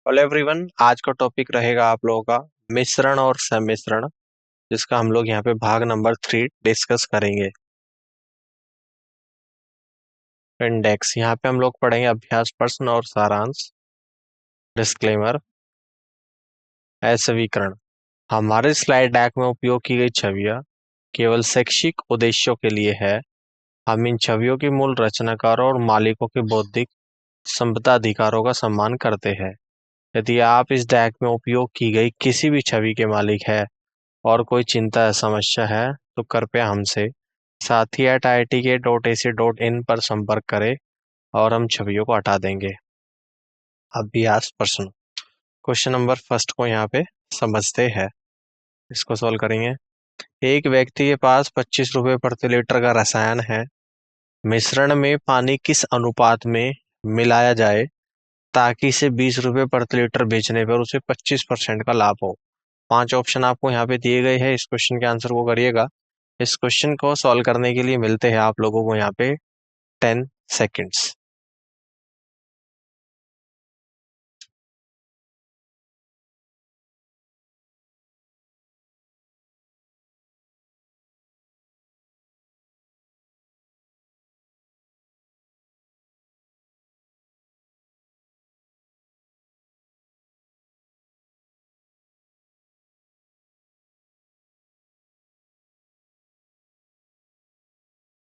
Hello everyone, आज का topic रहेगा आप लोगों का मिश्रण और सम्मिश्रण, जिसका हम लोग यहाँ पे भाग नंबर 3 डिस्कस करेंगे। इंडेक्स यहाँ पे हम लोग पढ़ेंगे अभ्यास प्रश्न और सारांश। डिस्क्लेमर। असवीकरण। हमारे स्लाइड डेक में उपयोग की गई छवियां केवल शैक्षिक उद्देश्यों के लिए है। हम इन छवियों की मूल रचनाकारों और मालिकों के बौद्धिक संपदा अधिकारों का सम्मान करते हैं। यदि आप इस डेक में उपयोग की गई किसी भी छवि के मालिक है और कोई चिंता या समस्या है तो कृपया हमसे sathi@iitk.ac.in पर संपर्क करें और हम छवियों को हटा देंगे। अभ्यास प्रश्न। क्वेश्चन नंबर फर्स्ट को यहाँ पे समझते हैं, इसको सॉल्व करेंगे। एक व्यक्ति के पास 25 रुपए प्रति लीटर का रसायन है। मिश्रण में पानी किस अनुपात में मिलाया जाए ताकि इसे 20 रुपए प्रति लीटर बेचने पर उसे 25% का लाभ हो। 5 ऑप्शन आपको यहाँ पे दिए गए हैं, इस क्वेश्चन के आंसर को करिएगा। इस क्वेश्चन को सॉल्व करने के लिए मिलते हैं आप लोगों को यहाँ पे 10 सेकेंड्स।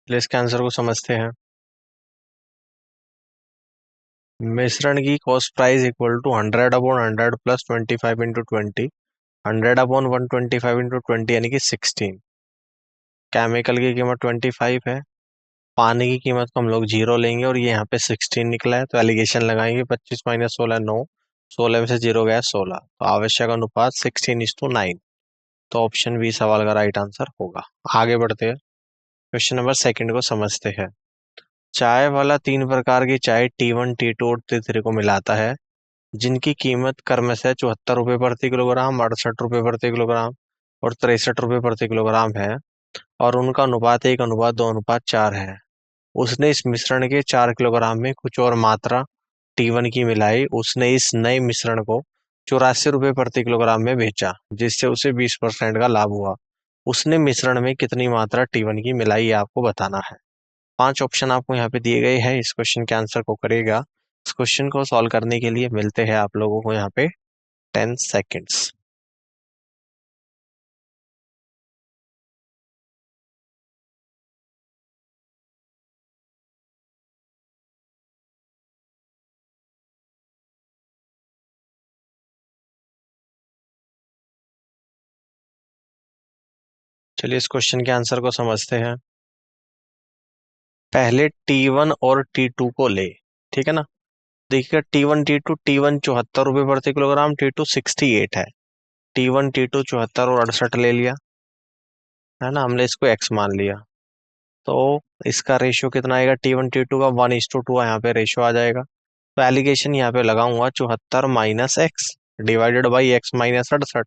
इसके आंसर को समझते हैं। मिश्रण की cost price equal to 100/100 plus 25/20, 100/125/20 यानी कि 16। केमिकल की कीमत 25 है, पानी की कीमत को हम लोग 0 लेंगे और ये यहाँ पे 16 निकला है तो एलिगेशन लगाएंगे। 25 माइनस 16 9, 16 में से 0 गया 16, तो आवश्यक अनुपात 16:9। तो ऑप्शन बी सवाल का राइट आंसर होगा। आगे बढ़ते हैं, क्वेश्चन नंबर सेकंड को समझते हैं। चाय वाला 3 प्रकार की चाय T1 T2 और T3 को मिलाता है, जिनकी कीमत क्रमशः 74 रुपये प्रति किलोग्राम, 68 रुपये प्रति किलोग्राम और 63 रुपये प्रति किलोग्राम है, और उनका अनुपात 1:2:4 है। उसने इस मिश्रण के 4 किलोग्राम में कुछ और मात्रा T1 की मिलाई। उसने इस नए मिश्रण को 84 रुपये प्रति किलोग्राम में बेचा, जिससे उसे 20% का लाभ हुआ। उसने मिश्रण में कितनी मात्रा T1 की मिलाई, ये आपको बताना है। 5 ऑप्शन आपको यहाँ पे दिए गए हैं, इस क्वेश्चन के आंसर को करेगा। इस क्वेश्चन को सॉल्व करने के लिए मिलते हैं आप लोगों को यहाँ पे 10 सेकेंड्स। चलिए इस क्वेश्चन के आंसर को समझते हैं। पहले T1 और T2 को ले, ठीक है ना। देखिएगा T1 T2, T1 74 रुपये प्रति किलोग्राम, T2 68 है। T1 T2 74 और 68 ले लिया, है ना, हमने इसको x मान लिया। तो इसका रेशियो कितना आएगा T1 T2 का? 1:2 यहाँ पे रेशियो आ जाएगा। तो एलिगेशन यहाँ पे लगाऊंगा 74 minus x divided by X minus 68,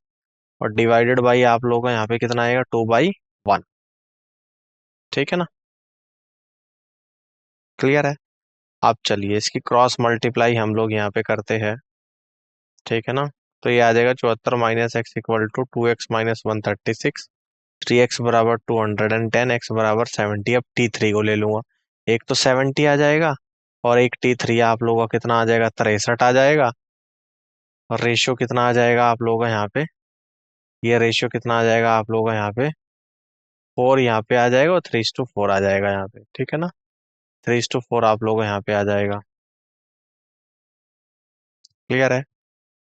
और डिवाइडेड बाई आप लोगों का यहाँ पे कितना आएगा 2/1। ठीक है ना, क्लियर है। अब चलिए इसकी क्रॉस मल्टीप्लाई हम लोग यहाँ पे करते हैं, ठीक है ना। तो ये आ जाएगा 74 minus x equal to 2x minus 136, 3x बराबर 210, x बराबर 70। अब T3 को ले लूंगा, एक तो 70 आ जाएगा और एक T3 आप लोगों का कितना आ जाएगा 63 आ जाएगा। और रेशियो कितना आ जाएगा आप लोगों का यहाँ पे, ये रेशियो कितना आ जाएगा आप लोगों का यहाँ पे 4 यहाँ पे आ जाएगा और 3:4 आ जाएगा यहाँ पे, ठीक है ना। 3:4 आप लोगों का यहाँ पे आ जाएगा, क्लियर है।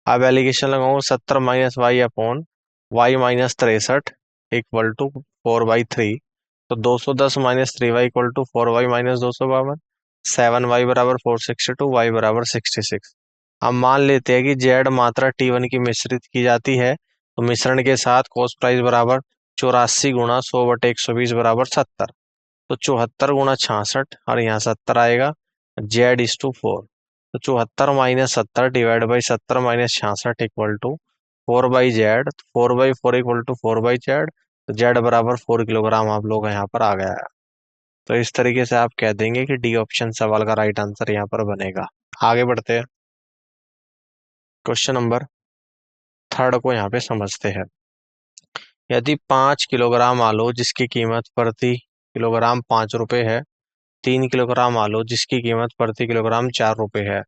अब एलिगेशन लगाऊंगा 70 minus Y upon Y minus 63 equal to 4/3। तो 210 minus 3y equal to 4y minus 252, 7y बराबर 462, y बराबर 66। अब मान लेते हैं कि जेड मात्रा T1 की मिश्रित की जाती है, तो मिश्रण के साथ कॉस्ट प्राइस बराबर 84 गुणा 100/120 बराबर 70। तो 74 गुणा 66 और यहाँ 70 आएगा, Z/4। तो 74 minus 70 divide by 70 minus 66 equal to 4/Z। 4/4 equal to 4/Z, तो Z बराबर 4 किलोग्राम आप लोग यहाँ पर आ गया है। तो इस तरीके से आप कह देंगे कि डी ऑप्शन सवाल का राइट आंसर यहाँ पर बनेगा। आगे बढ़ते हैं, क्वेश्चन नंबर थर्ड को यहाँ पे समझते हैं। यदि 5 किलोग्राम आलू जिसकी कीमत प्रति किलोग्राम 5 रुपए है, 3 किलोग्राम आलू जिसकी कीमत प्रति किलोग्राम 4 रुपए है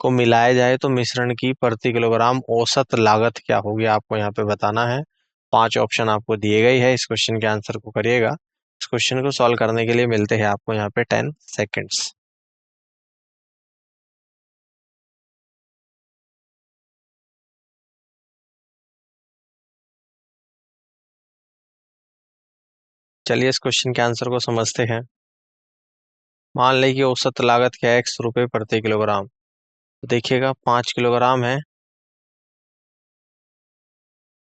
को मिलाया जाए तो मिश्रण की प्रति किलोग्राम औसत लागत क्या होगी, आपको यहाँ पे बताना है। 5 ऑप्शन आपको दिए गए हैं, इस क्वेश्चन के आंसर को करिएगा। इस क्वेश्चन को सॉल्व करने के लिए मिलते हैं आपको यहाँ पे 10 सेकेंड्स। चलिए इस क्वेश्चन के आंसर को समझते हैं। मान लें कि औसत लागत क्या है, 100 रुपये प्रति किलोग्राम। तो देखिएगा 5 किलोग्राम है,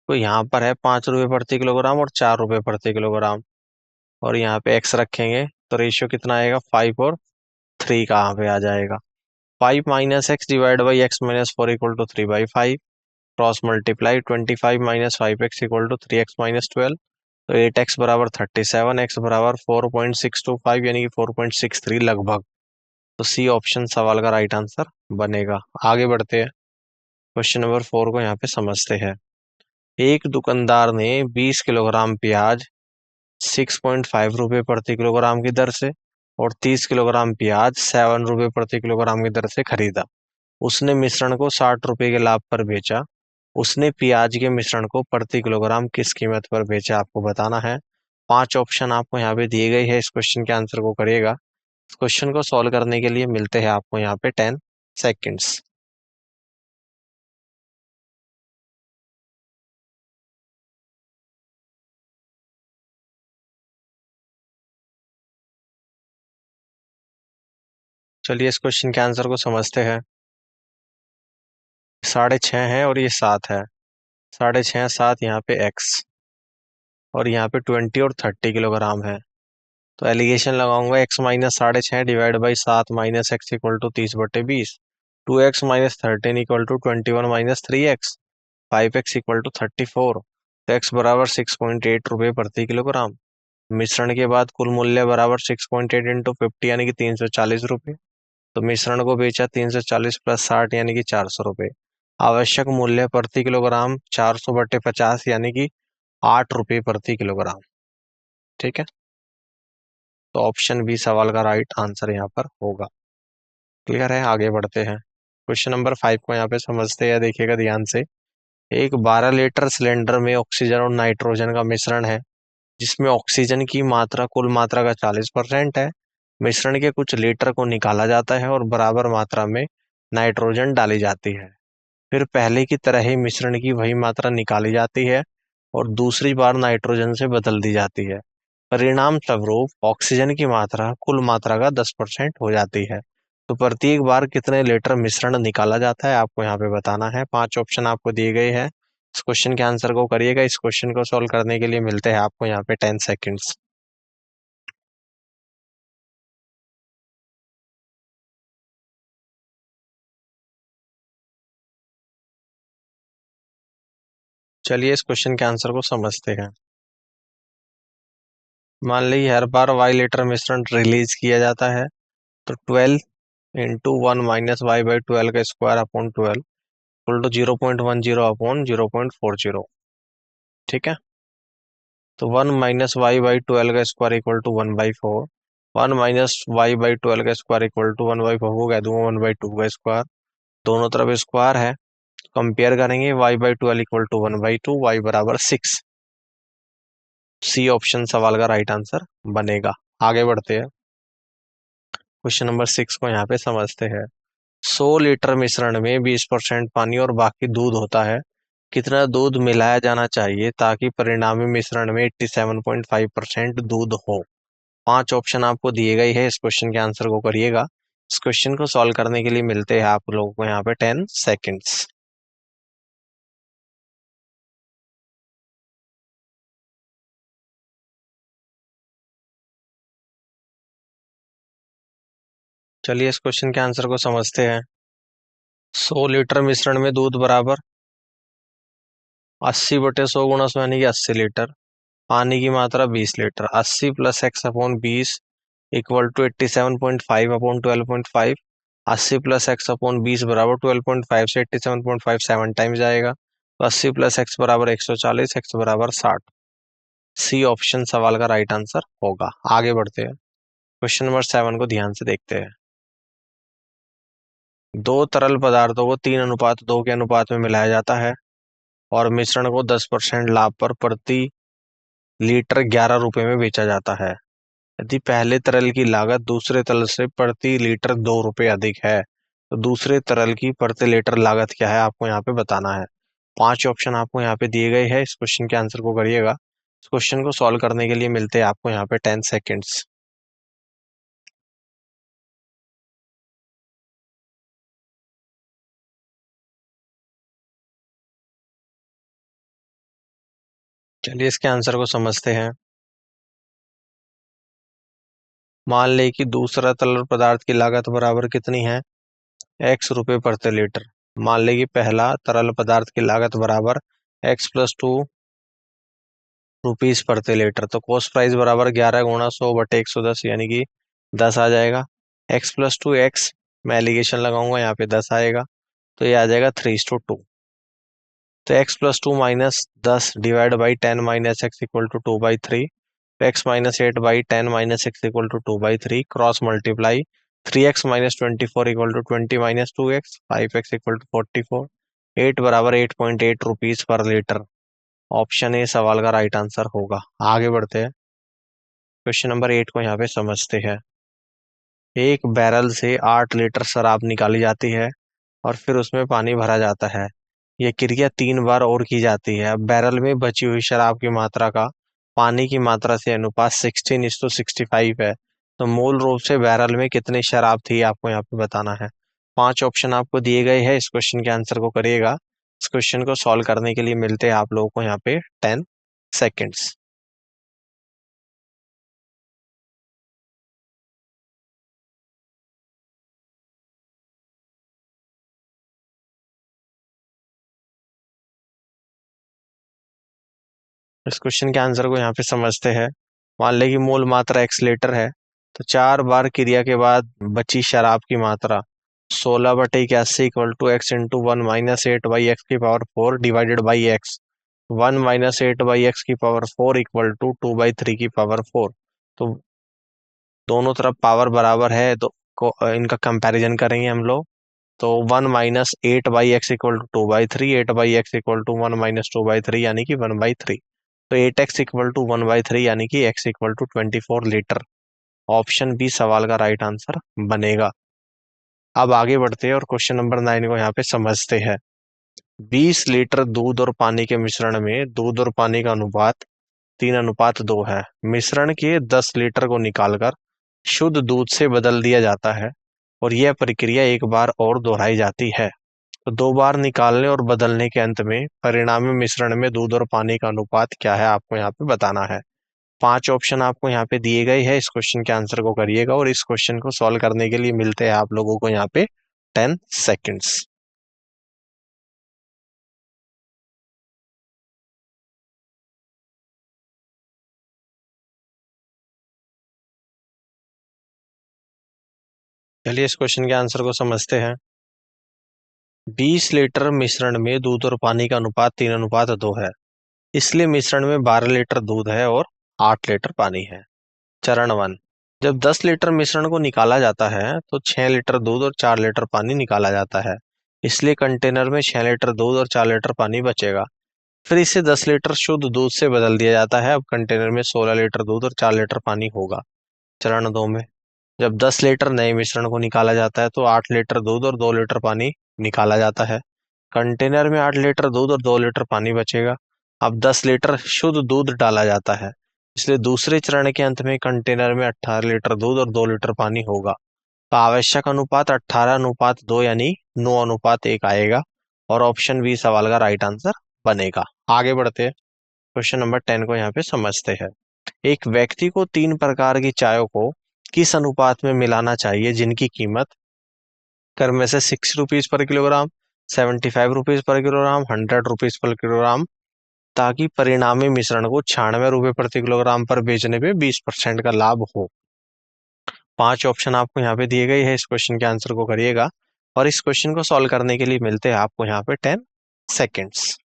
तो यहाँ पर है 5 रुपये प्रति किलोग्राम और 4 रुपये प्रति किलोग्राम, और यहाँ पे एक्स रखेंगे तो रेशियो कितना आएगा, 5 और 3 कहाँ पे आ जाएगा। 5 minus X divide by X minus 4 equal to 3/5। Cross multiply 25 minus 5x equal to 3x minus 12। तो 8x बराबर 37, x बराबर 4.625 यानी कि 4.63 लगभग। तो सी ऑप्शन सवाल का राइट आंसर बनेगा। आगे बढ़ते हैं, क्वेश्चन नंबर 4 को यहाँ पे समझते हैं। एक दुकानदार ने 20 किलोग्राम प्याज 6.5 रुपये प्रति किलोग्राम की दर से और 30 किलोग्राम प्याज 7 रुपये प्रति किलोग्राम की दर से खरीदा। उसने मिश्रण को 60 रुपये के लाभ पर बेचा। उसने प्याज के मिश्रण को प्रति किलोग्राम किस कीमत पर बेचा, आपको बताना है। 5 ऑप्शन आपको यहाँ पे दिए गए हैं, इस क्वेश्चन के आंसर को करिएगा। इस क्वेश्चन को सॉल्व करने के लिए मिलते हैं आपको यहाँ पे 10 सेकेंड्स। चलिए इस क्वेश्चन के आंसर को समझते हैं। 6.5 है और ये 7 है। 6.5 7 यहाँ पे एक्स और यहाँ पे 20 और 30 किलोग्राम है। तो एलिगेशन लगाऊंगा, X minus 6.5 divide by 7 minus x equal to 30/20। 2x minus 13 equal to 21 minus 3x। 5x equal to 34। तो x बराबर 6.8 रुपये प्रति किलोग्राम। मिश्रण के बाद कुल मूल्य बराबर 6.8 इंटू 50 यानी कि 340 रुपये। तो मिश्रण को बेचा 340 प्लस 60 यानी कि 400 रुपये। आवश्यक मूल्य प्रति किलोग्राम 400/50 यानी कि 8 रुपये प्रति किलोग्राम। ठीक है, तो ऑप्शन बी सवाल का राइट आंसर यहाँ पर होगा। क्लियर है, आगे बढ़ते हैं। क्वेश्चन नंबर 5 को यहाँ पे समझते हैं, देखिएगा ध्यान से। एक 12 लीटर सिलेंडर में ऑक्सीजन और नाइट्रोजन का मिश्रण है, जिसमें ऑक्सीजन की मात्रा कुल मात्रा का 40% है। मिश्रण के कुछ लीटर को निकाला जाता है और बराबर मात्रा में नाइट्रोजन डाली जाती है। फिर पहले की तरह ही मिश्रण की वही मात्रा निकाली जाती है और दूसरी बार नाइट्रोजन से बदल दी जाती है। परिणाम स्वरूप ऑक्सीजन की मात्रा कुल मात्रा का 10% हो जाती है। तो प्रत्येक बार कितने लीटर मिश्रण निकाला जाता है, आपको यहाँ पे बताना है। 5 ऑप्शन आपको दिए गए हैं, इस क्वेश्चन के आंसर को करिएगा। इस क्वेश्चन को सॉल्व करने के लिए मिलते हैं आपको यहाँ पे 10 सेकेंड्स। चलिए इस क्वेश्चन के आंसर को समझते हैं। मान लीजिए हर बार वाई लीटर मिश्रण रिलीज किया जाता है, तो 12 × 1 माइनस वाई बाई 12 का square upon 12 equal to 0.10 upon 0.40। ठीक है, तो 1 माइनस वाई बाई 12 का square equal to 1/4। 1 minus Y by 12 का स्क्वायर इक्वल टू 1/4 को कह दूंगा 1/2 का स्क्वायर। दोनों तरफ स्क्वायर है, कंपेयर करेंगे। Y by 12 equal to 1/2, Y बराबर 6। सी ऑप्शन सवाल का राइट आंसर बनेगा। आगे बढ़ते हैं, क्वेश्चन नंबर 6 को यहाँ पे समझते हैं। 100 लीटर मिश्रण में 20% पानी और बाकी दूध होता है। कितना दूध मिलाया जाना चाहिए ताकि परिणामी मिश्रण में 87.5% दूध हो। 5 ऑप्शन आपको दिए गए हैं, इस क्वेश्चन के आंसर को करिएगा। इस क्वेश्चन को सॉल्व करने के लिए मिलते हैं आप लोगों को यहाँ पे 10 सेकेंड्स। चलिए इस क्वेश्चन के आंसर को समझते हैं। 100 लीटर मिश्रण में दूध बराबर 80/100 गुणा 100 यानी कि 80 लीटर। पानी की मात्रा 20 litre. 80 plus X upon 20 equal to 87.5 upon 12.5। 80 plus X upon 20 बराबर 12.5 से 87.57 टाइम्स जाएगा। तो 80 प्लस एक्स बराबर 140, एक्स बराबर 60। सी ऑप्शन सवाल का राइट आंसर होगा। आगे बढ़ते हैं, क्वेश्चन नंबर 7 को ध्यान से देखते हैं। दो तरल पदार्थों को 3:2 के अनुपात में मिलाया जाता है और मिश्रण को 10% लाभ पर प्रति लीटर 11 रुपए में बेचा जाता है। यदि पहले तरल की लागत दूसरे तरल से प्रति लीटर 2 रुपए अधिक है तो दूसरे तरल की प्रति लीटर लागत क्या है, आपको यहाँ पे बताना है। 5 ऑप्शन आपको यहाँ पे दिए गए हैं, इस क्वेश्चन के आंसर को करिएगा। इस क्वेश्चन को सॉल्व करने के लिए मिलते हैं आपको यहाँ पे 10 सेकेंड्स। चलिए इसके आंसर को समझते हैं। मान ले कि दूसरा तरल पदार्थ की लागत बराबर कितनी है, x रुपए प्रति लीटर। मान ले कि पहला तरल पदार्थ की लागत बराबर x+2 रुपीज प्रति लीटर, तो कॉस्ट प्राइस बराबर 11 × 100/110 यानी कि 10 आ जाएगा। x+2 मैं एलिगेशन लगाऊंगा, यहाँ पे 10 आएगा, तो ये आ जाएगा 3:2। तो x+2 minus 10 divide by 10 minus x equal to 2/3। X minus 8/10 minus x equal to 2/3 cross multiply 3x minus 24 equal to 20 minus 2x 5x equal to 44। 8 बराबर 8.8 rupees per litre. Option A सवाल का राइट आंसर होगा। आगे बढ़ते हैं, question number 8 को यहाँ पे समझते हैं। एक बैरल से 8 लीटर शराब निकाली जाती है और फिर उसमें पानी भरा जाता है। यह क्रिया 3 बार और की जाती है। अब बैरल में बची हुई शराब की मात्रा का पानी की मात्रा से अनुपात 16:65 है। तो मूल रूप से बैरल में कितनी शराब थी, आपको यहाँ पे बताना है। 5 ऑप्शन आपको दिए गए हैं, इस क्वेश्चन के आंसर को करिएगा। इस क्वेश्चन को सॉल्व करने के लिए मिलते हैं आप लोगों को यहाँ पे 10 सेकेंड्स। इस क्वेश्चन के आंसर को यहाँ पे समझते हैं। मान लें कि मूल मात्रा x लीटर है, तो 4 बार क्रिया के बाद बची शराब की मात्रा 16/81 equal to x into 1-8/x⁴ divided by x। 1-8/x⁴ equal to 2/3 तो दोनों तरफ पावर बराबर है, तो इनका कंपैरिजन करेंगे हम लोग। तो 1-8/x⁴ 8/x⁴ 1 - 2/3 यानी कि 1/3। तो 8x⁴ 1/3 यानी कि x 24 लीटर। ऑप्शन बी सवाल का राइट आंसर बनेगा। अब आगे बढ़ते हैं और क्वेश्चन नंबर 9 को यहाँ पे समझते हैं। 20 लीटर दूध और पानी के मिश्रण में दूध और पानी का अनुपात 3:2 है। मिश्रण के 10 लीटर को निकालकर शुद्ध दूध से बदल दिया जाता है और यह प्रक्रिया एक बार और दोहराई जाती है। तो 2 बार निकालने और बदलने के अंत में परिणामी मिश्रण में दूध और पानी का अनुपात क्या है, आपको यहाँ पे बताना है। 5 ऑप्शन आपको यहाँ पे दिए गए हैं, इस क्वेश्चन के आंसर को करिएगा और इस क्वेश्चन को सॉल्व करने के लिए मिलते हैं आप लोगों को यहाँ पे 10 सेकेंड्स। चलिए इस क्वेश्चन के आंसर को समझते हैं। 20 लीटर मिश्रण में दूध और पानी का अनुपात 3:2 है, इसलिए मिश्रण में 12 लीटर दूध है और 8 लीटर पानी है। चरण 1, जब 10 लीटर मिश्रण को निकाला जाता है तो 6 लीटर दूध और 4 लीटर पानी निकाला जाता है, इसलिए कंटेनर में 6 लीटर दूध और 4 लीटर पानी बचेगा। फिर इसे 10 लीटर शुद्ध दूध से बदल दिया जाता है। अब कंटेनर में 16 लीटर दूध और 4 लीटर पानी होगा। चरण 2 में जब 10 लीटर नए मिश्रण को निकाला जाता है तो 8 लीटर दूध और 2 लीटर पानी निकाला जाता है। कंटेनर में 8 लीटर दूध और 2 लीटर पानी बचेगा। अब 10 लीटर शुद्ध दूध डाला जाता है, इसलिए दूसरे चरण के अंत में कंटेनर में 18 लीटर दूध और 2 लीटर पानी होगा। तो आवश्यक अनुपात 18:2 यानी 9:1 आएगा और ऑप्शन बी सवाल का राइट आंसर बनेगा। आगे बढ़ते हैं, क्वेश्चन नंबर 10 को यहाँ पे समझते हैं। एक व्यक्ति को 3 प्रकार की चायों को किस अनुपात में मिलाना चाहिए जिनकी कीमत कर में से 60 rupees per kilogram, 75 rupees per kilogram, 100 rupees per kilogram, ताकि परिणामी मिश्रण को 96 रुपए प्रति किलोग्राम पर बेचने पे 20% का लाभ हो। 5 ऑप्शन आपको यहाँ पे दिए गए हैं, इस क्वेश्चन के आंसर को करिएगा और इस क्वेश्चन को सॉल्व करने के लिए मिलते हैं आपको यहाँ पे 10 सेकेंड्स।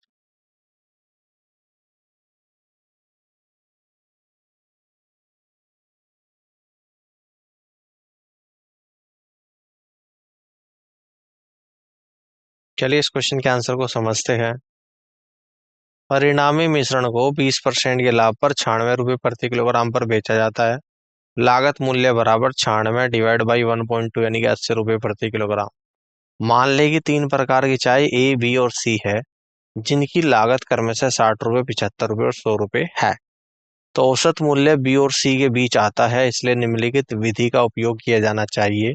चलिए इस क्वेश्चन के आंसर को समझते हैं। परिणामी मिश्रण को 20% के लाभ पर 96 रुपये प्रति किलोग्राम पर बेचा जाता है। लागत मूल्य बराबर 96 डिवाइड बाई 1.2 यानी कि 80 रुपये प्रति किलोग्राम। मान लें कि 3 प्रकार की चाय ए, बी और सी है, जिनकी लागत क्रम से 60 रुपये, 75 रुपये और 100 रुपये है। तो औसत मूल्य बी और सी के बीच आता है, इसलिए निम्नलिखित विधि का उपयोग किया जाना चाहिए।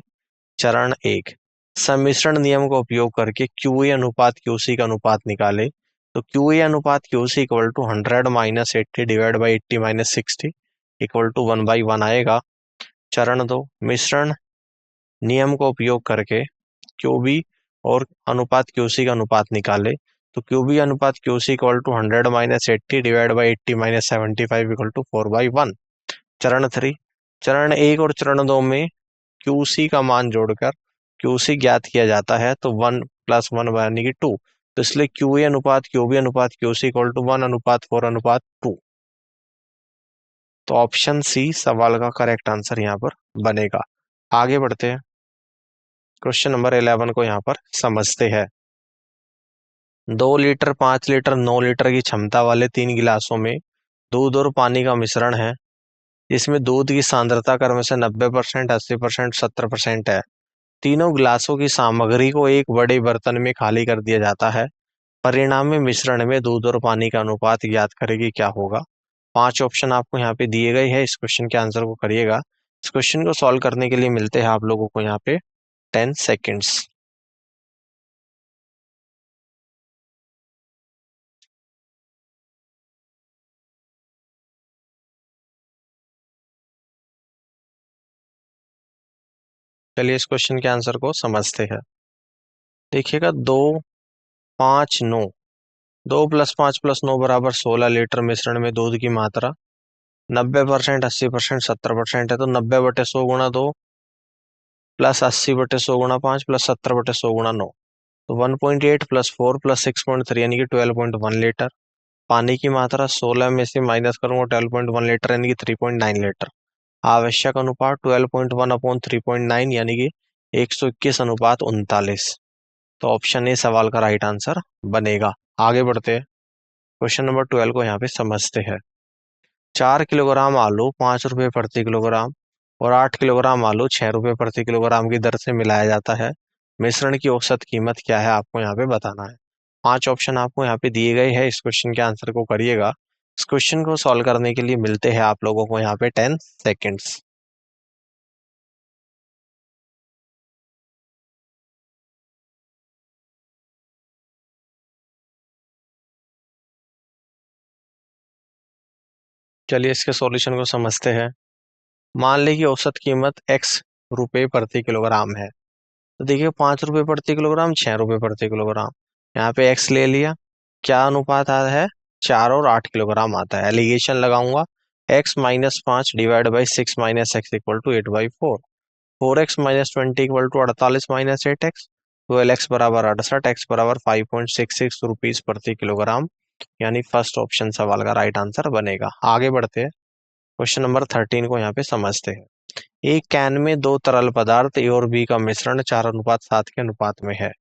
चरण 1, सम्मिश्रण नियम का उपयोग करके क्यू ए अनुपात क्यू सी का अनुपात निकाले। तो क्यू ए अनुपात Q C equal to 100 minus 80 divide by 80 minus 60 equal to 1/1 आएगा। चरण 2, मिश्रण नियम का उपयोग करके क्यू बी और अनुपात क्यू सी का अनुपात निकाले। तो क्यू बी अनुपात Q C equal to 100 minus 80 divide by 80 minus 75 equal to 4/1। चरण 3, चरण 1 और चरण 2 में क्यू सी का मान जोड़कर क्यू सी ज्ञात किया जाता है, तो 1 प्लस 1 यानी कि 2। तो इसलिए क्यू ए अनुपात क्यू बी अनुपात क्यू सी इक्वल टू 1:4:2। तो ऑप्शन सी सवाल का करेक्ट आंसर यहाँ पर बनेगा। आगे बढ़ते हैं, क्वेश्चन नंबर 11 को यहाँ पर समझते हैं। 2 लीटर, 5 लीटर, 9 लीटर की क्षमता वाले 3 गिलासों में दूध और पानी का मिश्रण है, जिसमें दूध की सांद्रता क्रम से 90%, 80%, 70% है। तीनों गिलासों की सामग्री को एक बड़े बर्तन में खाली कर दिया जाता है। परिणामी मिश्रण में दूध और पानी का अनुपात ज्ञात करेगी, क्या होगा। 5 ऑप्शन आपको यहाँ पे दिए गए हैं, इस क्वेश्चन के आंसर को करिएगा। इस क्वेश्चन को सॉल्व करने के लिए मिलते हैं आप लोगों को यहाँ पे 10 सेकेंड्स। चलिए इस क्वेश्चन के आंसर को समझते हैं। देखिएगा, 2, 5, 9, 2 + 5 + 9 बराबर 16 लीटर मिश्रण में दूध की मात्रा 90%, 80%, 70% है। तो 90/100 गुणा 2 प्लस 80/100 गुणा 5 प्लस 70/100 गुणा 9, तो 1.8 प्लस 4 प्लस 6.3 यानी कि 12.1 लीटर। पानी की मात्रा 16 में से माइनस करूंगा 12.1 लीटर यानी कि 3.9 लीटर। आवश्यक अनुपात 12.1/3.9 यानी कि 121:39। तो ऑप्शन ए सवाल का राइट आंसर बनेगा। आगे बढ़ते हैं, क्वेश्चन नंबर 12 को यहाँ पे समझते हैं। 4 किलोग्राम आलू 5 रुपये प्रति किलोग्राम और 8 किलोग्राम आलू 6 रुपये प्रति किलोग्राम की दर से मिलाया जाता है। मिश्रण की औसत कीमत क्या है, आपको यहाँ पे बताना है। 5 ऑप्शन आपको यहाँ पे दिए गए हैं, इस क्वेश्चन के आंसर को करिएगा। इस क्वेश्चन को सॉल्व करने के लिए मिलते हैं आप लोगों को यहाँ पे 10 सेकेंड्स। चलिए इसके सॉल्यूशन को समझते हैं। मान लें कि औसत कीमत x रुपये प्रति किलोग्राम है। तो देखिए 5 रुपये प्रति किलोग्राम, 6 रुपये प्रति किलोग्राम, यहाँ पे x ले लिया। क्या अनुपात आता है, 4 और 8 किलोग्राम आता है। एलिगेशन लगाऊंगा, x minus 5 divide by 6 minus x equal to 8/4। 4x minus 20 equal to 48 minus 8x। 12x बराबर 68, x बराबर 5.66 रुपीज प्रति किलोग्राम, यानी फर्स्ट ऑप्शन सवाल का राइट आंसर बनेगा। आगे बढ़ते हैं, क्वेश्चन नंबर 13 को यहाँ पे समझते हैं। एक कैन में 2 तरल पदार्थ ए और बी का मिश्रण 4:7 के अनुपात में है।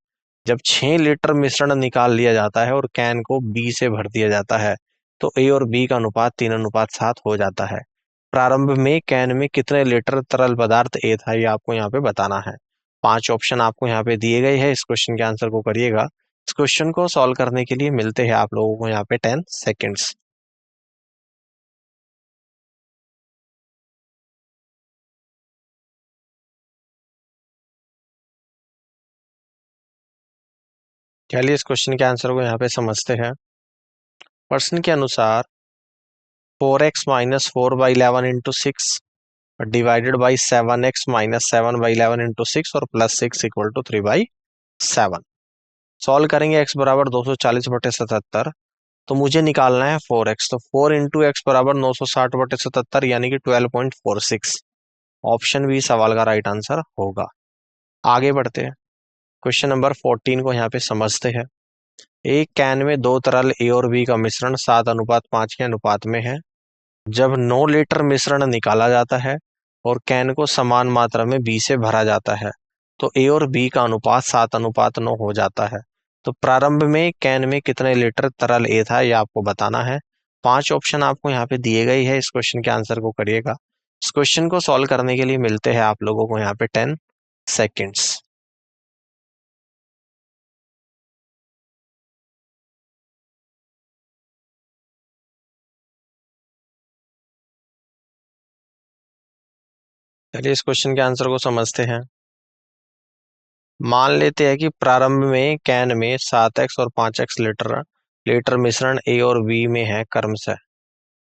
जब 6 लीटर मिश्रण निकाल लिया जाता है और कैन को बी से भर दिया जाता है, तो ए और बी का अनुपात 3:7 हो जाता है। प्रारंभ में कैन में कितने लीटर तरल पदार्थ ए था, ये आपको यहाँ पे बताना है। 5 ऑप्शन आपको यहाँ पे दिए गए हैं, इस क्वेश्चन के आंसर को करिएगा। इस क्वेश्चन को सॉल्व करने के लिए मिलते हैं आप लोगों को यहाँ पे 10 सेकेंड्स। चलिए इस क्वेश्चन के आंसर को यहाँ पे समझते हैं। प्रश्न के अनुसार 4x minus 4/11 into 6 divided by 7x minus 7/11 into 6 और प्लस 6 इक्वल टू 3/7। सॉल्व करेंगे x बराबर 240/77। तो मुझे निकालना है 4x, तो 4 इंटू एक्स बराबर 960/77 यानी कि 12.46। ऑप्शन बी सवाल का राइट आंसर होगा। आगे बढ़ते हैं, क्वेश्चन नंबर 14 को यहाँ पे समझते हैं। एक कैन में दो तरल ए और बी का मिश्रण 7:5 के अनुपात में है। जब 9 लीटर मिश्रण निकाला जाता है और कैन को समान मात्रा में बी से भरा जाता है तो ए और बी का अनुपात 7:9 हो जाता है। तो प्रारंभ में कैन में कितने लीटर तरल ए था, ये आपको बताना है। 5 ऑप्शन आपको यहाँ पे दिए गए हैं, इस क्वेश्चन के आंसर को करिएगा। इस क्वेश्चन को सॉल्व करने के लिए मिलते हैं आप लोगों को यहाँ पे 10 सेकेंड्स। चलिए इस क्वेश्चन के आंसर को समझते हैं। मान लेते हैं कि प्रारंभ में कैन में 7x और 5x लीटर लीटर मिश्रण ए और बी में है क्रमशः।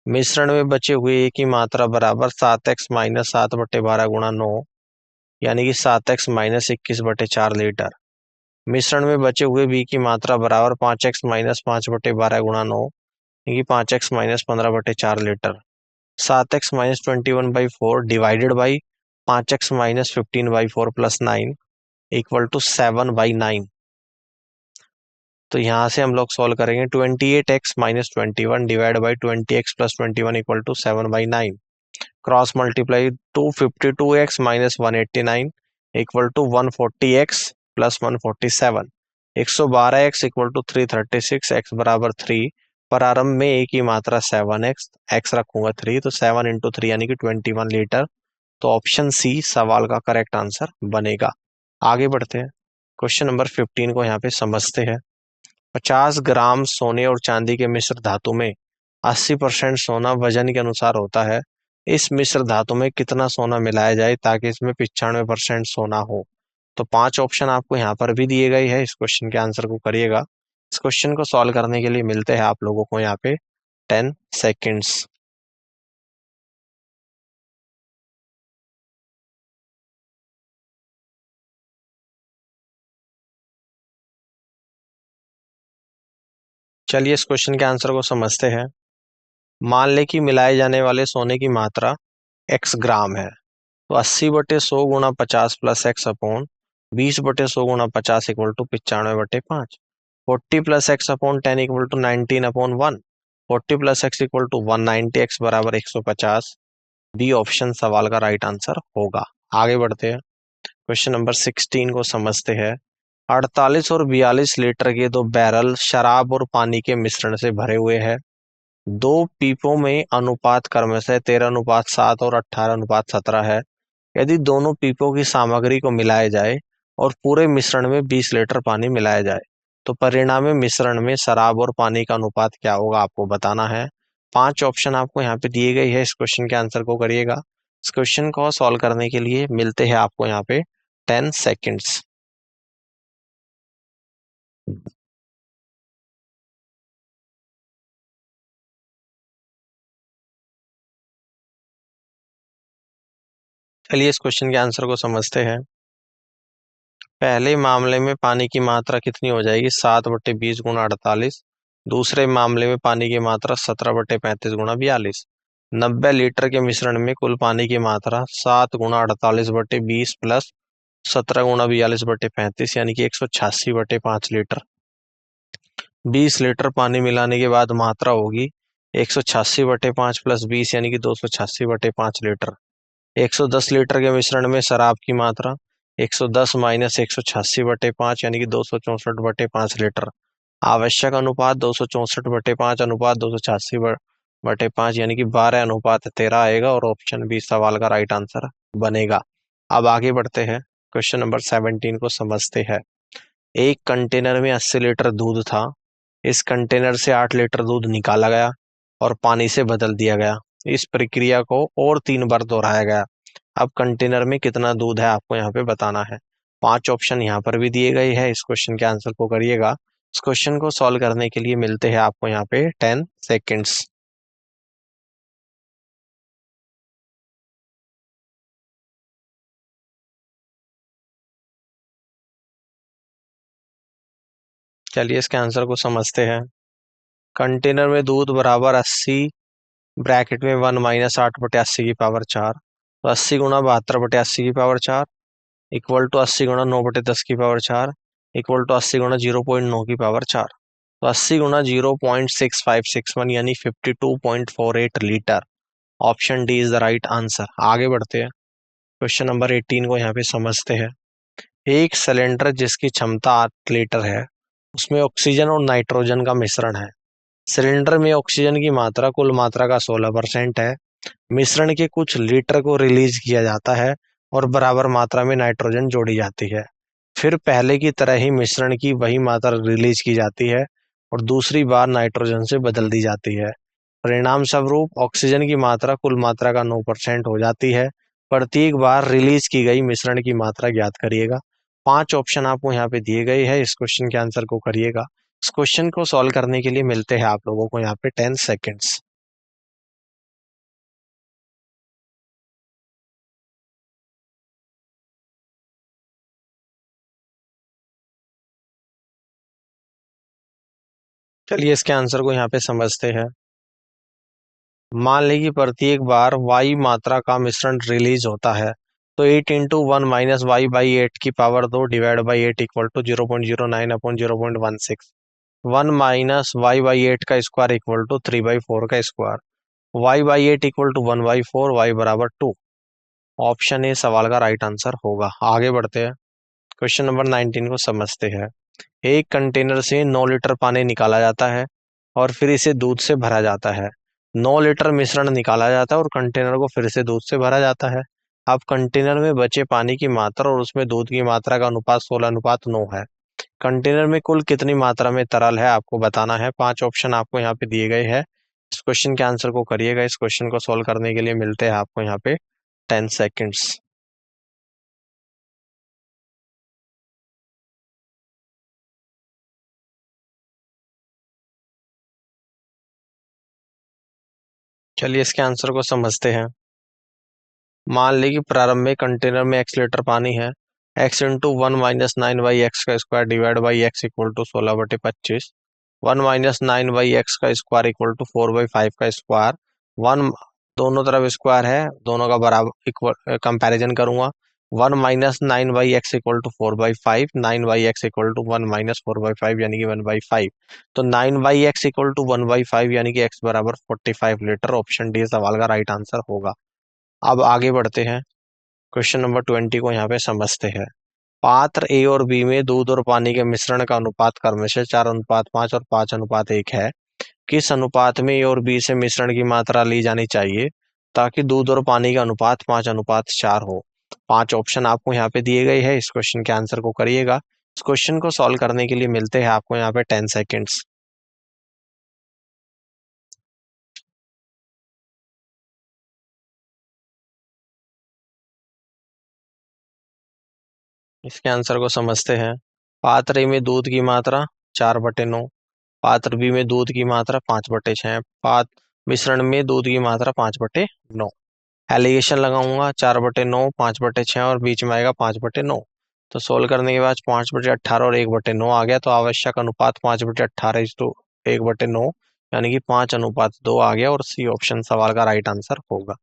मिश्रण में बचे हुए ए की मात्रा बराबर 7x माइनस 7/12 गुणा 9, यानी कि 7x माइनस 21/4 लीटर। मिश्रण में बचे हुए बी की मात्रा बराबर 5x माइनस 5/12 गुणा 9, यानी कि 5x minus 15/4 litre. 7x minus 21/4 divided by 5x minus 15/4 plus 9 equal to 7/9। तो यहाँ से हम लोग सॉल्व करेंगे 28x minus 21 divide by 20x plus 21 equal to 7/9। Cross multiply 252x minus 189 equal to 140x plus 147। 112x equal to 336, x बराबर 3। प्रारंभ में ए की मात्रा 7x, x रखूंगा 3, तो 7 × 3 यानी कि 21 लीटर। तो ऑप्शन सी सवाल का करेक्ट आंसर बनेगा। आगे बढ़ते हैं, क्वेश्चन नंबर 15 को यहाँ पे समझते हैं। 50 ग्राम सोने और चांदी के मिश्र धातु में 80% सोना वजन के अनुसार होता है। इस मिश्र धातु में कितना सोना मिलाया जाए ताकि इसमें 95% सोना हो। तो 5 ऑप्शन आपको यहाँ पर भी दिए गए हैं, इस क्वेश्चन के आंसर को करिएगा। इस क्वेश्चन को सॉल्व करने के लिए मिलते हैं आप लोगों को यहाँ पे 10 सेकेंड्स। चलिए इस क्वेश्चन के आंसर को समझते हैं। मान ले कि मिलाए जाने वाले सोने की मात्रा x ग्राम है, तो 80/100 गुणा 50 प्लस एक्स अपॉन 20/100 गुणा 50 equal to 95/5। 40 plus X upon 10 equal to 19/1। 40 plus X equal to 190, X बराबर 150। बी ऑप्शन सवाल का राइट आंसर होगा। आगे बढ़ते हैं, क्वेश्चन नंबर 16 को समझते हैं। 48 और 42 लीटर के दो बैरल शराब और पानी के मिश्रण से भरे हुए हैं। दो पीपों में अनुपात क्रमशः 13:7 और 18:17 है। यदि दोनों पीपों की सामग्री को मिलाया जाए और पूरे मिश्रण में 20 लीटर पानी मिलाया जाए तो परिणामी मिश्रण में शराब और पानी का अनुपात क्या होगा, आपको बताना है। 5 ऑप्शन आपको यहाँ पे दिए गए हैं, इस क्वेश्चन के आंसर को करिएगा। इस क्वेश्चन को सॉल्व करने के लिए मिलते हैं आपको यहाँ पे 10 सेकेंड्स। चलिए इस क्वेश्चन के आंसर को समझते हैं। पहले मामले में पानी की मात्रा कितनी हो जाएगी, 7/20 गुणा 48। दूसरे मामले में पानी की मात्रा 17/35 गुणा 42। 90 लीटर के मिश्रण में कुल पानी की मात्रा 7 गुणा 48/20 प्लस 17 गुणा 42/35 यानी कि 186/5 लीटर। 20 लीटर पानी मिलाने के बाद मात्रा होगी 186/5 प्लस 20 यानी कि 286/5 लीटर। 110 लीटर के मिश्रण में शराब की मात्रा 110 माइनस 186/5 यानी कि 264/5 लीटर। आवश्यक अनुपात 264/5 अनुपात 286/5 यानी कि 12:13 आएगा और ऑप्शन बी सवाल का राइट आंसर बनेगा। अब आगे बढ़ते हैं, क्वेश्चन नंबर 17 को समझते हैं। एक कंटेनर में 80 लीटर दूध था। इस कंटेनर से 8 लीटर दूध निकाला गया और पानी से बदल दिया गया। इस प्रक्रिया को और 3 बार दोहराया गया। अब कंटेनर में कितना दूध है, आपको यहाँ पे बताना है। 5 ऑप्शन यहाँ पर भी दिए गए हैं, इस क्वेश्चन के आंसर को करिएगा। इस क्वेश्चन को सॉल्व करने के लिए मिलते हैं आपको यहाँ पे 10 सेकेंड्स। चलिए इसके आंसर को समझते हैं। कंटेनर में दूध बराबर 80 ब्रैकेट में 1 माइनस 8/80 की पावर 4 तो 80 गुणा 72/80 की पावर 4 इक्वल टू 80 गुणा 9/10 की पावर 4 इक्वल टू 80 गुणा 0.9 की पावर 4। तो 80 गुणा 0.6561 यानी 52.48 litre. Option D is the right answer. आगे बढ़ते हैं, क्वेश्चन नंबर 18 को यहाँ पे समझते हैं। एक सिलेंडर जिसकी क्षमता 8 लीटर है, उसमें ऑक्सीजन और नाइट्रोजन का मिश्रण है। सिलेंडर में ऑक्सीजन की मात्रा कुल मात्रा का 16% है। मिश्रण के कुछ लीटर को रिलीज किया जाता है और बराबर मात्रा में नाइट्रोजन जोड़ी जाती है। फिर पहले की तरह ही मिश्रण की वही मात्रा रिलीज की जाती है और दूसरी बार नाइट्रोजन से बदल दी जाती है। परिणाम स्वरूप ऑक्सीजन की मात्रा कुल मात्रा का 9% हो जाती है। प्रत्येक बार रिलीज की गई मिश्रण की मात्रा ज्ञात करिएगा। 5 ऑप्शन आपको यहाँ पे दिए गए हैं, इस क्वेश्चन के आंसर को करिएगा। इस क्वेश्चन को सॉल्व करने के लिए मिलते हैं आप लोगों को यहाँ पे 10 सेकेंड्स। चलिए इसके आंसर को यहाँ पे समझते हैं। मान ली कि प्रत्येक बार वाई मात्रा का मिश्रण रिलीज होता है, तो 8 इंटू 1 माइनस वाई बाई 8 की power 2 divide by 8 equal to 0.09 upon 0.16। 1 minus Y by 8 का स्क्वायर इक्वल टू 3/4 का square. Y by 8 equal to 1/4, Y बराबर 2। ऑप्शन ए सवाल का राइट आंसर होगा। आगे बढ़ते हैं, क्वेश्चन नंबर 19 को समझते हैं। एक कंटेनर से 9 लीटर पानी निकाला जाता है और फिर इसे दूध से भरा जाता है। 9 लीटर मिश्रण निकाला जाता है और कंटेनर को फिर से दूध से भरा जाता है। अब कंटेनर में बचे पानी की मात्रा और उसमें दूध की मात्रा का अनुपात 16:9 है। कंटेनर में कुल कितनी मात्रा में तरल है आपको बताना है। 5 ऑप्शन आपको यहाँ पे दिए गए हैं। इस क्वेश्चन के आंसर को करिएगा। इस क्वेश्चन को सोल्व करने के लिए मिलते हैं आपको यहाँ पे 10 सेकेंड्स। चलिए इसके आंसर को समझते हैं। मान ली कि प्रारंभिक कंटेनर में x लीटर पानी है। x इंटू 1-9/x का square divide by x equal to 16/25। 1-9/x का स्क्वायर इक्वल टू 4/5 का स्क्वायर। वन दोनों तरफ स्क्वायर है, दोनों का बराबर इक्वल कंपैरिजन करूंगा। 1-9/x equal to 4/5, 9/x equal to 1-4/5 यानी कि 1/5। तो 9/x इक्वल टू 1/5 यानी कि x बराबर 45 लीटर। ऑप्शन डी सवाल का राइट आंसर होगा। अब आगे बढ़ते हैं, क्वेश्चन नंबर 20 को यहाँ पे समझते हैं। पात्र ए और बी में दूध और पानी के मिश्रण का अनुपात क्रमशः 4:5 और 5:1 है। किस अनुपात में ए और बी से मिश्रण की मात्रा ली जानी चाहिए ताकि दूध और पानी का अनुपात 5:4 हो। 5 ऑप्शन आपको यहाँ पे दिए गए हैं। इस क्वेश्चन के आंसर को करिएगा। इस क्वेश्चन को सॉल्व करने के लिए मिलते हैं आपको यहाँ पे 10 सेकेंड्स। इसके आंसर को समझते हैं। पात्र ए में दूध की मात्रा 4/9, पात्र बी में दूध की मात्रा 5/6, पात्र मिश्रण में दूध की मात्रा 5/9। एलिगेशन लगाऊंगा 4/9, 5/6 और बीच में आएगा 5/9। तो सोल्व करने के बाद 5/18 और 1/9 आ गया, तो आवश्यक अनुपात 5/18 इज टू 1/9 यानी कि 5:2 आ गया और सी ऑप्शन सवाल का राइट आंसर होगा।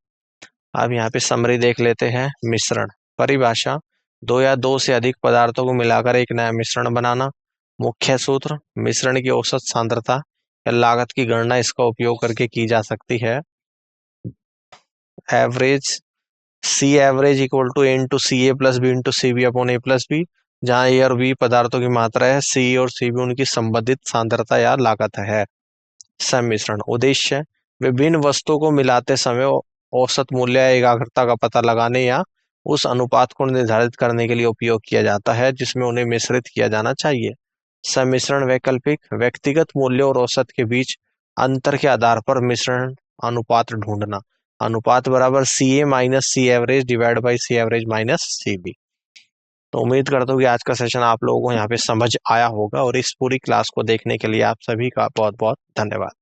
अब यहाँ पे समरी देख लेते हैं। मिश्रण परिभाषा, दो या दो से अधिक पदार्थों को मिलाकर एक नया मिश्रण बनाना। मुख्य सूत्र, मिश्रण की औसत सांद्रता या लागत की गणना इसका उपयोग करके की जा सकती है। Average, C average equal to A into C A plus B into C B upon A plus B, जहाँ ए और बी पदार्थों की मात्रा है, सी और सी बी उनकी संबंधित सांद्रता या लागत है। सम्मिश्रण उद्देश्य, विभिन्न वस्तुओं को मिलाते समय औसत मूल्य या एकाग्रता का पता लगाने या उस अनुपात को निर्धारित करने के लिए उपयोग किया जाता है जिसमें उन्हें मिश्रित किया जाना चाहिए। सम्मिश्रण वैकल्पिक, व्यक्तिगत मूल्य और औसत के बीच अंतर के आधार पर मिश्रण अनुपात ढूंढना। अनुपात बराबर C A minus C average divide by C average minus C B. तो उम्मीद करता हूँ कि आज का सेशन आप लोगों को यहाँ पे समझ आया होगा और इस पूरी क्लास को देखने के लिए आप सभी का बहुत बहुत धन्यवाद।